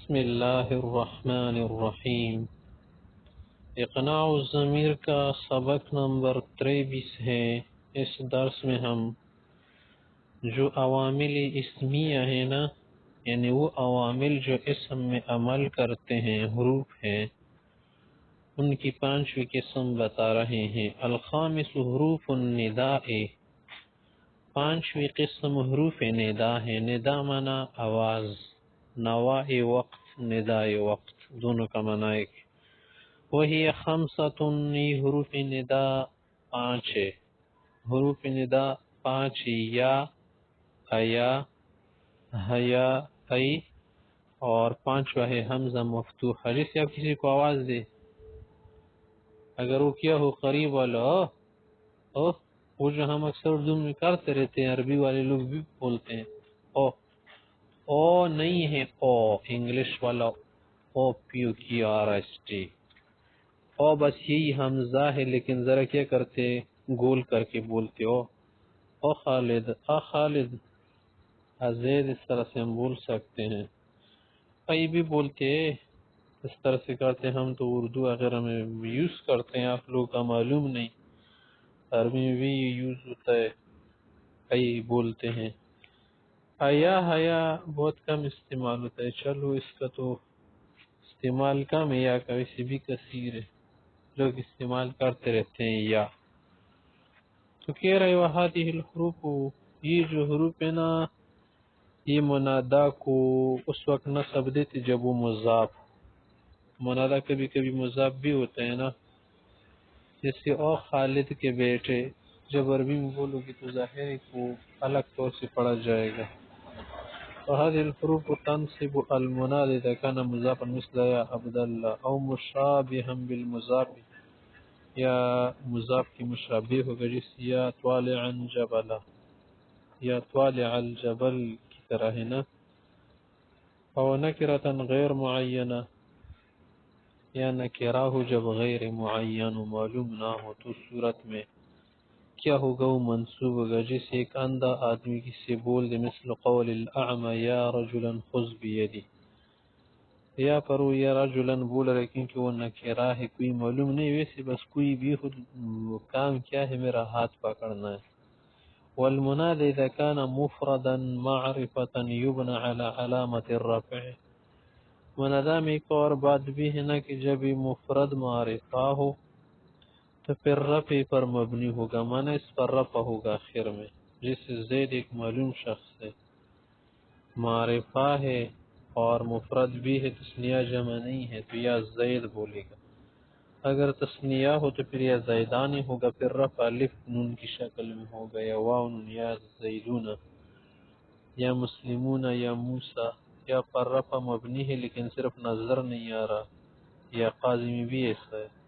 بسم اللہ الرحمن الرحیم۔ اقناع الضمیر کا سبق نمبر 23 ہے۔ اس درس میں ہم جو عوامل اسمیہ ہیں نا، یعنی وہ عوامل جو اسم میں عمل کرتے ہیں، حروف ہیں، ان کی 5ویں قسم بتا رہے ہیں۔ الخامس حروف النداء، 5ویں قسم حروف ندا ہے۔ ندا معنی آواز، نواء وقت، نداء وقت دونوں کا معنی ایک۔ وہی خمسۃ، یہ حروف ندا 5 ہے۔ حروف ندا 5 یا، ایا، حیا، ای، اور 5واں ہے حمزہ مفتوحہ۔ جیسے آپ کسی کو آواز دے، اگر وہ کیا ہو قریب والا او، وہ جو ہم اکثر اردو میں کرتے رہتے ہیں، عربی والے لوگ بھی بولتے ہیں او۔ او نہیں ہے او، انگلش والا او، پیو کی آر ایس ٹی، او بس یہی حمزہ ہے، لیکن ذرا کیا کرتے، گول کر کے بولتے او۔ او خالد، آ خالد، زید، اس طرح سے ہم بول سکتے ہیں۔ ای بھی بولتے، اس طرح سے کرتے ہم تو اردو اگر ہمیں یوز کرتے ہیں، آپ لوگ کا معلوم نہیں، عربی میں بھی یوز ہوتا ہے، ای بولتے ہیں۔ حیا، حیا بہت کم استعمال ہوتا ہے، چلو اس کا تو استعمال کم ہے، یا کا ویسے بھی کثیر ہے، لوگ استعمال کرتے رہتے ہیں یا۔ تو کہہ رہے وہادہ الحروف، یہ جو حروف ہے نا، یہ منادا کو اس وقت نصب دیتے جب وہ مضاف، منادا کبھی کبھی مضاف بھی ہوتا ہے نا، جیسے او خالد کے بیٹے، جب عربی میں بولو گے تو ظاہر ہے کو الگ طور سے پڑھا جائے گا۔ وهذه الحروف تنصب المنادى إذا كان مضافا مثل يا عبد الله، أو مشابها بالمضاف، یا مضاف کی مشابہ ہوگا، جس یا طالعا جبلا، یا طالع الجبل کی طرح ہے نا۔ او نکرة غیر معینہ، یا نکرہ ہو جب غیر معین و معلوم نہ ہو، تو صورت میں کیا ہوگا، وہ منصوب ہوگا، جیسے ایک اندھا آدمی کسی سے بول دے، مثل قول الاعمى یا رجلا خذ بیدی، یا پر وہ یا رجلا بول رہے کیونکہ وہ نکرہ ہے، کوئی معلوم نہیں، ویسے بس کوئی بھی خود کام کیا ہے، میرا ہاتھ پکڑنا ہے۔ والمنادى اذا كان مفردا معرفة يبنى على علامة الرفع، منادہ میں ایک اور بات بھی ہے نا کہ جب یہ مفرد معرفہ ہو تو پھر رفع پر مبنی ہوگا، معنی اس پر رفع ہوگا آخر میں، جیسے زید ایک معلوم شخص ہے، معرفہ ہے اور مفرد بھی ہے، تثنیہ جمع نہیں ہے، تو یا زید بولے گا۔ اگر تثنیہ ہو تو پھر یا زیدانی ہوگا، پھر رفع الف نون کی شکل میں ہوگا، یا واو نون، یا زیدون، یا مسلمون، یا موسیٰ، یا پر رفع مبنی ہے لیکن صرف نظر نہیں آ رہا، یا قاضی میں بھی ایسا ہے۔